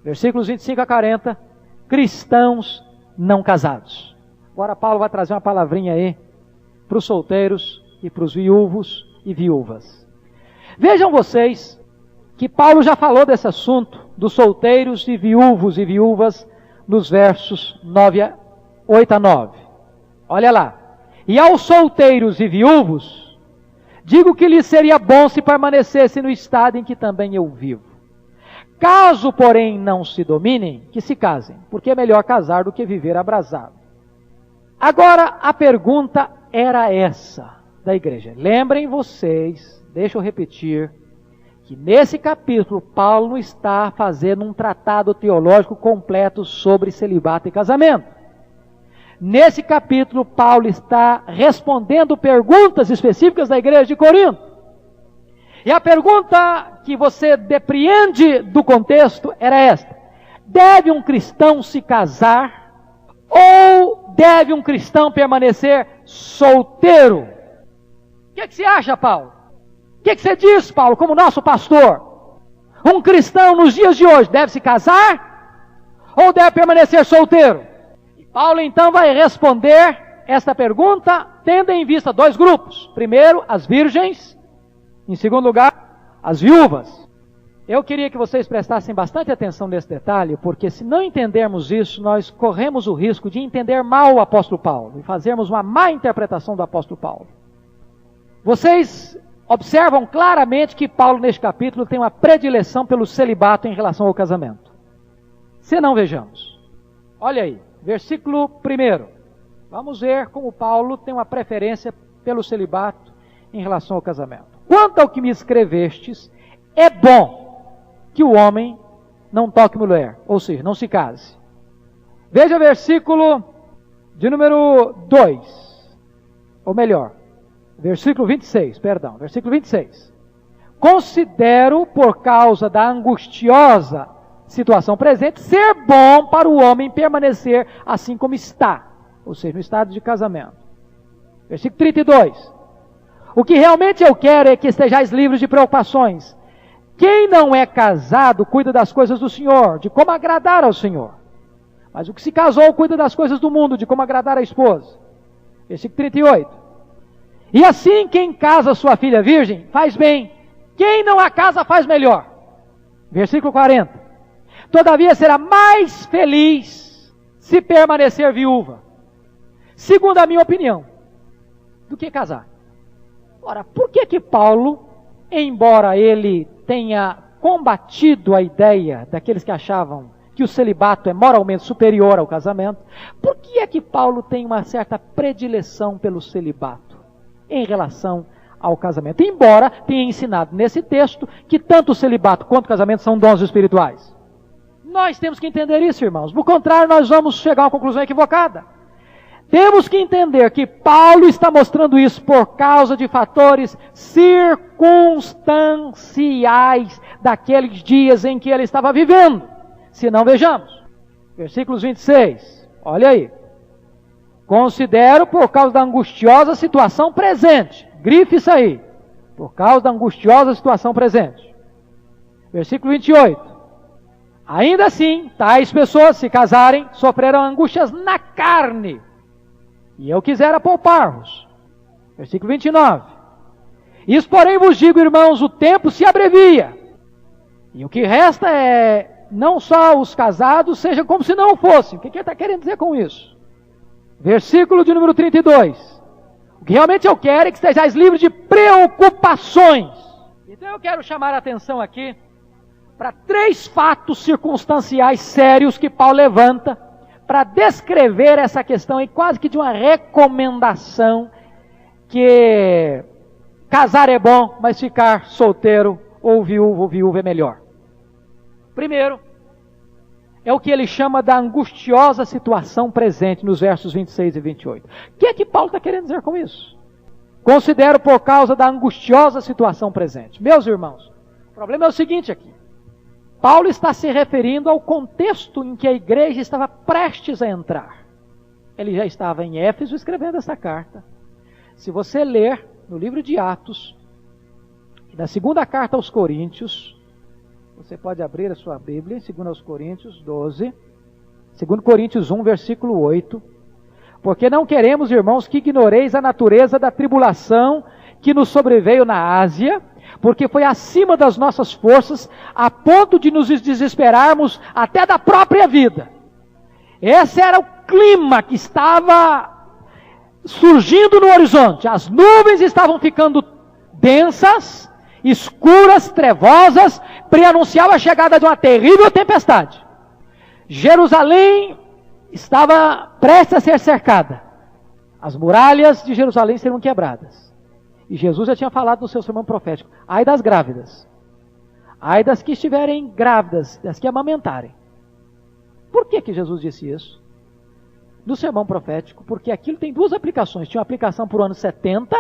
Versículos 25 a 40. Cristãos não casados. Agora Paulo vai trazer uma palavrinha aí para os solteiros e para os viúvos e viúvas. Vejam vocês que Paulo já falou desse assunto dos solteiros e viúvas nos versos 8 a 9. Olha lá. E aos solteiros e viúvos, digo que lhes seria bom se permanecessem no estado em que também eu vivo. Caso, porém, não se dominem, que se casem, porque é melhor casar do que viver abrasado. Agora, a pergunta era essa da igreja. Lembrem vocês, deixa eu repetir, que nesse capítulo Paulo está fazendo um tratado teológico completo sobre celibato e casamento. Nesse capítulo Paulo está respondendo perguntas específicas da igreja de Corinto. E a pergunta que você depreende do contexto era esta: deve um cristão se casar ou deve um cristão permanecer solteiro? O que você acha, Paulo? O que você diz, Paulo, como nosso pastor? Um cristão nos dias de hoje deve se casar ou deve permanecer solteiro? E Paulo então vai responder esta pergunta tendo em vista dois grupos. Primeiro, as virgens. Em segundo lugar, as viúvas. Eu queria que vocês prestassem bastante atenção nesse detalhe, porque se não entendermos isso, nós corremos o risco de entender mal o apóstolo Paulo e fazermos uma má interpretação do apóstolo Paulo. Vocês observam claramente que Paulo, neste capítulo, tem uma predileção pelo celibato em relação ao casamento. Se não, vejamos. Olha aí, versículo 1. Vamos ver como Paulo tem uma preferência pelo celibato em relação ao casamento. Quanto ao que me escrevestes, é bom que o homem não toque mulher, ou seja, não se case. Veja o versículo de número 2. ou melhor, versículo 26. Considero, por causa da angustiosa situação presente, ser bom para o homem permanecer assim como está, ou seja, no estado de casamento. Versículo 32. O que realmente eu quero é que estejais livres de preocupações. Quem não é casado cuida das coisas do Senhor, de como agradar ao Senhor. Mas o que se casou cuida das coisas do mundo, de como agradar a esposa. Versículo 38. E assim quem casa sua filha virgem faz bem. Quem não a casa faz melhor. Versículo 40. Todavia será mais feliz se permanecer viúva, segundo a minha opinião, do que casar. Ora, por que Paulo, embora ele tenha combatido a ideia daqueles que achavam que o celibato é moralmente superior ao casamento, por que é que Paulo tem uma certa predileção pelo celibato em relação ao casamento? Embora tenha ensinado nesse texto que tanto o celibato quanto o casamento são dons espirituais. Nós temos que entender isso, irmãos. Do contrário, nós vamos chegar a uma conclusão equivocada. Temos que entender que Paulo está mostrando isso por causa de fatores circunstanciais daqueles dias em que ele estava vivendo. Se não, vejamos. Versículos 26. Olha aí. Considero por causa da angustiosa situação presente. Grife isso aí. Por causa da angustiosa situação presente. Versículo 28. Ainda assim, tais pessoas, se casarem, sofrerão angústias na carne. E eu quisera poupar-vos. Versículo 29. Isso, porém, vos digo, irmãos, o tempo se abrevia. E o que resta é, não só os casados, sejam como se não fossem. O que ele está querendo dizer com isso? Versículo de número 32. O que realmente eu quero é que estejais livres de preocupações. Então eu quero chamar a atenção aqui para 3 fatos circunstanciais sérios que Paulo levanta para descrever essa questão e quase que de uma recomendação que casar é bom, mas ficar solteiro ou viúva é melhor. Primeiro, é o que ele chama da angustiosa situação presente nos versos 26 e 28. O que é que Paulo está querendo dizer com isso? Considero por causa da angustiosa situação presente. Meus irmãos, o problema é o seguinte aqui. Paulo está se referindo ao contexto em que a igreja estava prestes a entrar. Ele já estava em Éfeso escrevendo essa carta. Se você ler no livro de Atos, na segunda carta aos Coríntios, você pode abrir a sua Bíblia, 2 Coríntios 12, 2 Coríntios 1, versículo 8. Porque não queremos, irmãos, que ignoreis a natureza da tribulação que nos sobreveio na Ásia, porque foi acima das nossas forças, a ponto de nos desesperarmos até da própria vida. Esse era o clima que estava surgindo no horizonte. As nuvens estavam ficando densas, escuras, trevosas, preanunciava a chegada de uma terrível tempestade. Jerusalém estava prestes a ser cercada. As muralhas de Jerusalém seriam quebradas. E Jesus já tinha falado no seu sermão profético: ai das grávidas, ai das que estiverem grávidas, das que amamentarem. Por que Jesus disse isso? No sermão profético, porque aquilo tem 2 aplicações. Tinha uma aplicação para o ano 70,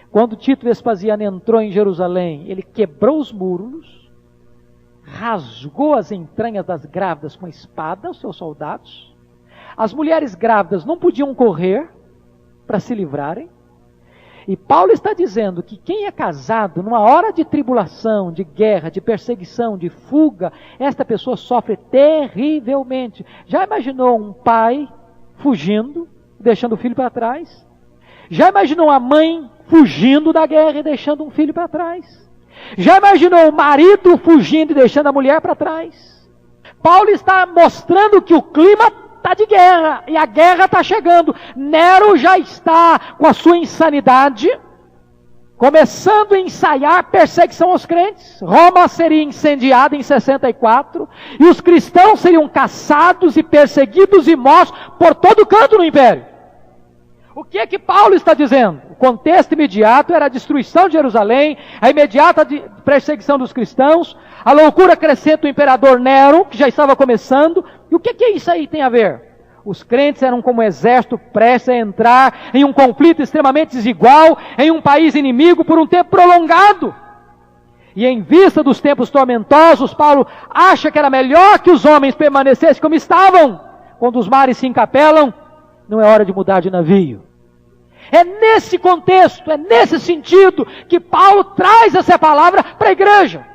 quando Tito Vespasiano entrou em Jerusalém, ele quebrou os muros, rasgou as entranhas das grávidas com a espada, os seus soldados. As mulheres grávidas não podiam correr para se livrarem. E Paulo está dizendo que quem é casado, numa hora de tribulação, de guerra, de perseguição, de fuga, esta pessoa sofre terrivelmente. Já imaginou um pai fugindo, deixando o filho para trás? Já imaginou a mãe fugindo da guerra e deixando um filho para trás? Já imaginou o marido fugindo e deixando a mulher para trás? Paulo está mostrando que o clima está de guerra, e a guerra está chegando. Nero já está com a sua insanidade, começando a ensaiar perseguição aos crentes. Roma seria incendiada em 64, e os cristãos seriam caçados e perseguidos e mortos por todo canto no império. O que é que Paulo está dizendo? O contexto imediato era a destruição de Jerusalém, a imediata perseguição dos cristãos, a loucura crescente do imperador Nero, que já estava começando. E o que isso aí tem a ver? Os crentes eram como um exército prestes a entrar em um conflito extremamente desigual, em um país inimigo por um tempo prolongado. E em vista dos tempos tormentosos, Paulo acha que era melhor que os homens permanecessem como estavam. Quando os mares se encapelam, não é hora de mudar de navio. É nesse contexto, é nesse sentido que Paulo traz essa palavra para a igreja.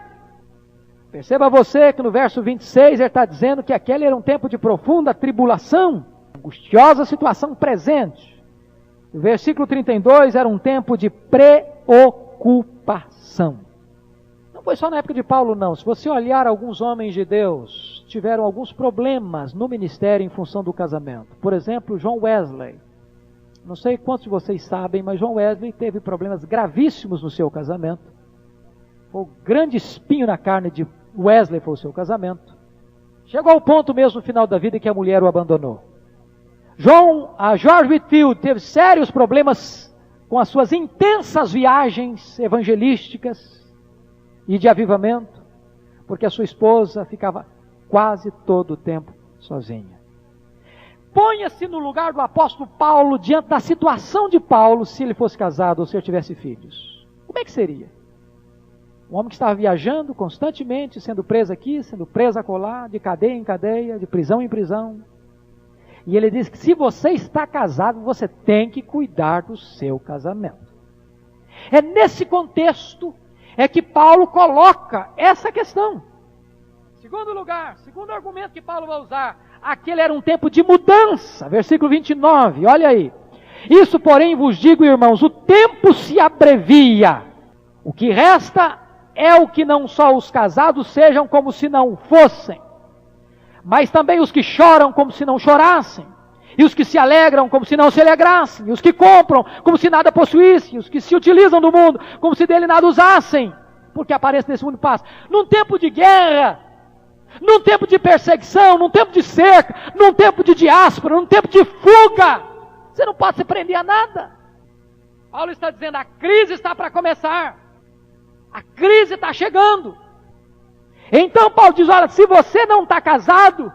Perceba você que no verso 26 ele está dizendo que aquele era um tempo de profunda tribulação, angustiosa situação presente. O versículo 32 era um tempo de preocupação. Não foi só na época de Paulo, não. Se você olhar, alguns homens de Deus tiveram alguns problemas no ministério em função do casamento. Por exemplo, John Wesley. Não sei quantos de vocês sabem, mas John Wesley teve problemas gravíssimos no seu casamento. O grande espinho na carne de Wesley foi o seu casamento. Chegou ao ponto mesmo no final da vida que a mulher o abandonou. George Whitefield teve sérios problemas com as suas intensas viagens evangelísticas e de avivamento, porque a sua esposa ficava quase todo o tempo sozinha. Ponha-se no lugar do apóstolo Paulo, diante da situação de Paulo, se ele fosse casado ou se ele tivesse filhos. Como é que seria? Um homem que estava viajando constantemente, sendo preso aqui, sendo preso acolá, de cadeia em cadeia, de prisão em prisão. E ele diz que se você está casado, você tem que cuidar do seu casamento. É nesse contexto é que Paulo coloca essa questão. Segundo lugar, segundo argumento que Paulo vai usar, aquele era um tempo de mudança. Versículo 29, olha aí. Isso, porém, vos digo, irmãos, o tempo se abrevia. O que resta é o que não só os casados sejam como se não fossem, mas também os que choram como se não chorassem, e os que se alegram como se não se alegrassem, e os que compram como se nada possuíssem, e os que se utilizam do mundo como se dele nada usassem, porque a aparência desse mundo passa. Num tempo de guerra, num tempo de perseguição, num tempo de cerca, num tempo de diáspora, num tempo de fuga, você não pode se prender a nada. Paulo está dizendo, a crise está para começar. A crise está chegando. Então Paulo diz, olha, se você não está casado,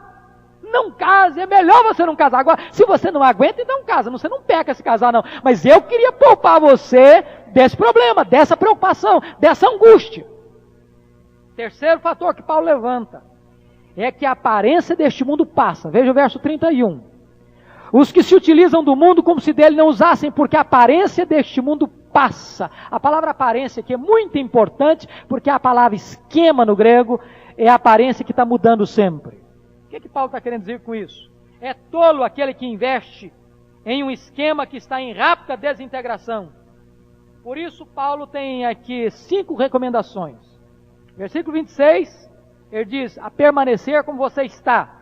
não case, é melhor você não casar. Agora, se você não aguenta, então casa, você não peca se casar não. Mas eu queria poupar você desse problema, dessa preocupação, dessa angústia. Terceiro fator que Paulo levanta, é que a aparência deste mundo passa. Veja o verso 31. Os que se utilizam do mundo como se dele não usassem, porque a aparência deste mundo passa. A palavra aparência aqui é muito importante, porque a palavra esquema no grego é a aparência que está mudando sempre. O que Paulo está querendo dizer com isso? É tolo aquele que investe em um esquema que está em rápida desintegração. Por isso Paulo tem aqui 5 recomendações. Versículo 26, ele diz, a permanecer como você está.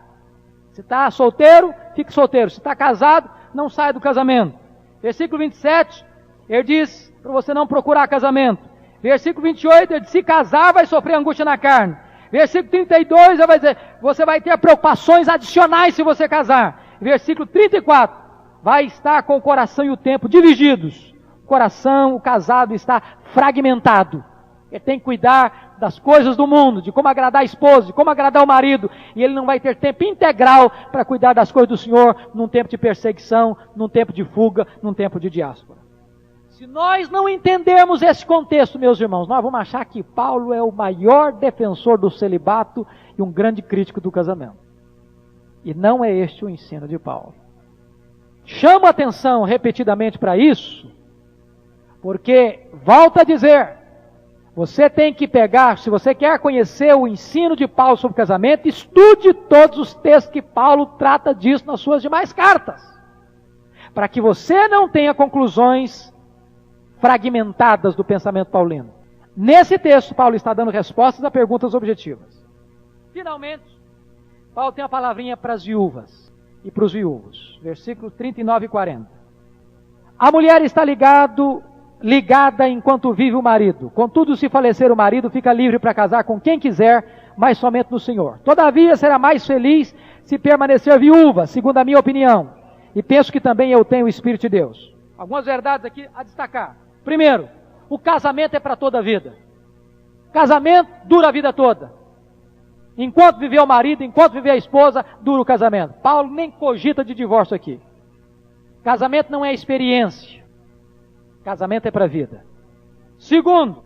Se está solteiro, fique solteiro. Se está casado, não saia do casamento. Versículo 27, ele diz para você não procurar casamento. Versículo 28, ele diz, se casar vai sofrer angústia na carne. Versículo 32, ele vai dizer, você vai ter preocupações adicionais se você casar. Versículo 34, vai estar com o coração e o tempo divididos. O coração, o casado está fragmentado. Ele tem que cuidar das coisas do mundo, de como agradar a esposa, de como agradar o marido, e ele não vai ter tempo integral para cuidar das coisas do Senhor num tempo de perseguição, num tempo de fuga, num tempo de diáspora. Se nós não entendermos esse contexto, meus irmãos, nós vamos achar que Paulo é o maior defensor do celibato e um grande crítico do casamento. E não é este o ensino de Paulo. Chamo a atenção repetidamente para isso, porque, volto a dizer, você tem que pegar, se você quer conhecer o ensino de Paulo sobre casamento, estude todos os textos que Paulo trata disso nas suas demais cartas, para que você não tenha conclusões fragmentadas do pensamento paulino. Nesse texto, Paulo está dando respostas a perguntas objetivas. Finalmente, Paulo tem uma palavrinha para as viúvas e para os viúvos. Versículos 39 e 40. A mulher está ligada enquanto vive o marido. Contudo, se falecer o marido, fica livre para casar com quem quiser, mas somente no Senhor. Todavia, será mais feliz se permanecer viúva, segundo a minha opinião. E penso que também eu tenho o Espírito de Deus. Algumas verdades aqui a destacar. Primeiro, o casamento é para toda a vida. Casamento dura a vida toda. Enquanto viver o marido, enquanto viver a esposa, dura o casamento. Paulo nem cogita de divórcio aqui. Casamento não é experiência. Casamento é para a vida. Segundo,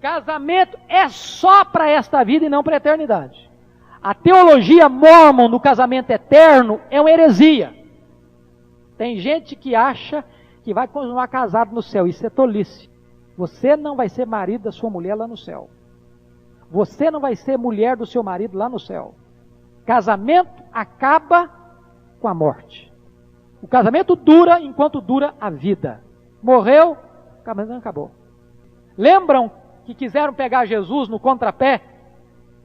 casamento é só para esta vida e não para a eternidade. A teologia mórmon do casamento eterno é uma heresia. Tem gente que acha que vai continuar casado no céu. Isso é tolice. Você não vai ser marido da sua mulher lá no céu. Você não vai ser mulher do seu marido lá no céu. Casamento acaba com a morte. O casamento dura enquanto dura a vida. Morreu, o casamento acabou. Lembram que quiseram pegar Jesus no contrapé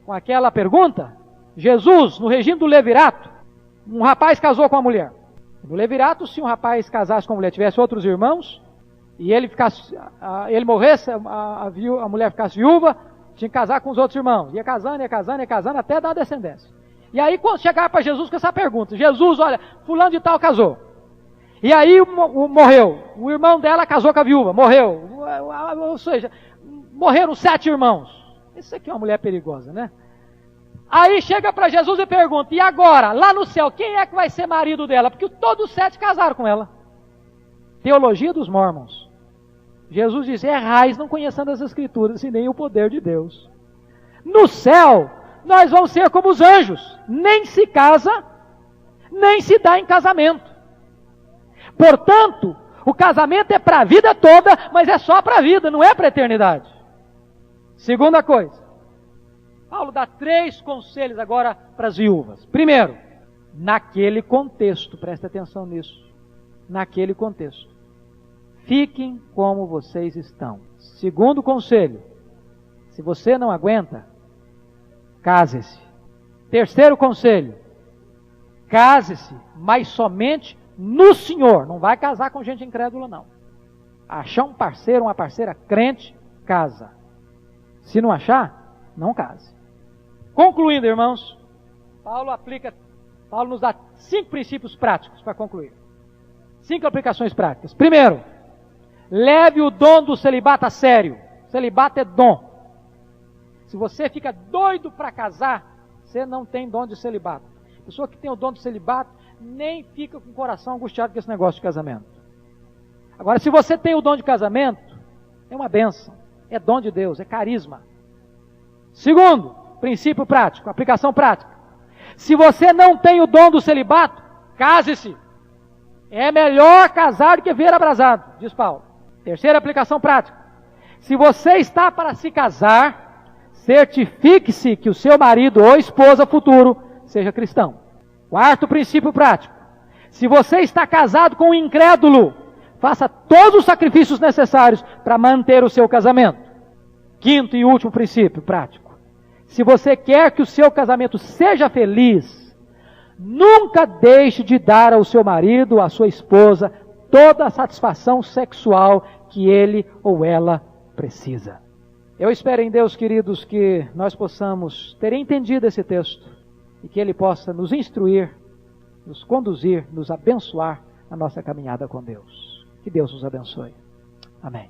com aquela pergunta? Jesus, no regime do levirato, um rapaz casou com uma mulher. No levirato, se um rapaz casasse com uma mulher, tivesse outros irmãos, e ele morresse, a mulher ficasse viúva, tinha que casar com os outros irmãos. Ia casando, até dar descendência. E aí, quando chegar para Jesus com essa pergunta, Jesus, olha, fulano de tal casou. E aí morreu. O irmão dela casou com a viúva, morreu. Ou seja, morreram 7 irmãos. Isso aqui é uma mulher perigosa, né? Aí chega para Jesus e pergunta, e agora, lá no céu, quem é que vai ser marido dela? Porque todos os 7 casaram com ela. Teologia dos mormons. Jesus diz, errais não conhecendo as escrituras e nem o poder de Deus. No céu, nós vamos ser como os anjos. Nem se casa, nem se dá em casamento. Portanto, o casamento é para a vida toda, mas é só para a vida, não é para a eternidade. Segunda coisa. Paulo dá 3 conselhos agora para as viúvas. Primeiro, naquele contexto, presta atenção nisso. Naquele contexto. Fiquem como vocês estão. Segundo conselho, se você não aguenta, case-se. Terceiro conselho, case-se, mas somente no Senhor. Não vai casar com gente incrédula, não. Achar um parceiro, uma parceira crente, casa. Se não achar, não case. Concluindo, irmãos, Paulo nos dá 5 princípios práticos para concluir. 5 aplicações práticas. Primeiro, leve o dom do celibato a sério. Celibato é dom. Se você fica doido para casar, você não tem dom de celibato. A pessoa que tem o dom de celibato nem fica com o coração angustiado com esse negócio de casamento. Agora, se você tem o dom de casamento, é uma bênção. É dom de Deus, é carisma. Segundo, princípio prático, aplicação prática. Se você não tem o dom do celibato, case-se. É melhor casar do que ver abrasado, diz Paulo. Terceira aplicação prática. Se você está para se casar, certifique-se que o seu marido ou esposa futuro seja cristão. Quarto princípio prático. Se você está casado com um incrédulo, faça todos os sacrifícios necessários para manter o seu casamento. Quinto e último princípio prático. Se você quer que o seu casamento seja feliz, nunca deixe de dar ao seu marido, à sua esposa, toda a satisfação sexual que ele ou ela precisa. Eu espero em Deus, queridos, que nós possamos ter entendido esse texto e que Ele possa nos instruir, nos conduzir, nos abençoar na nossa caminhada com Deus. Que Deus nos abençoe. Amém.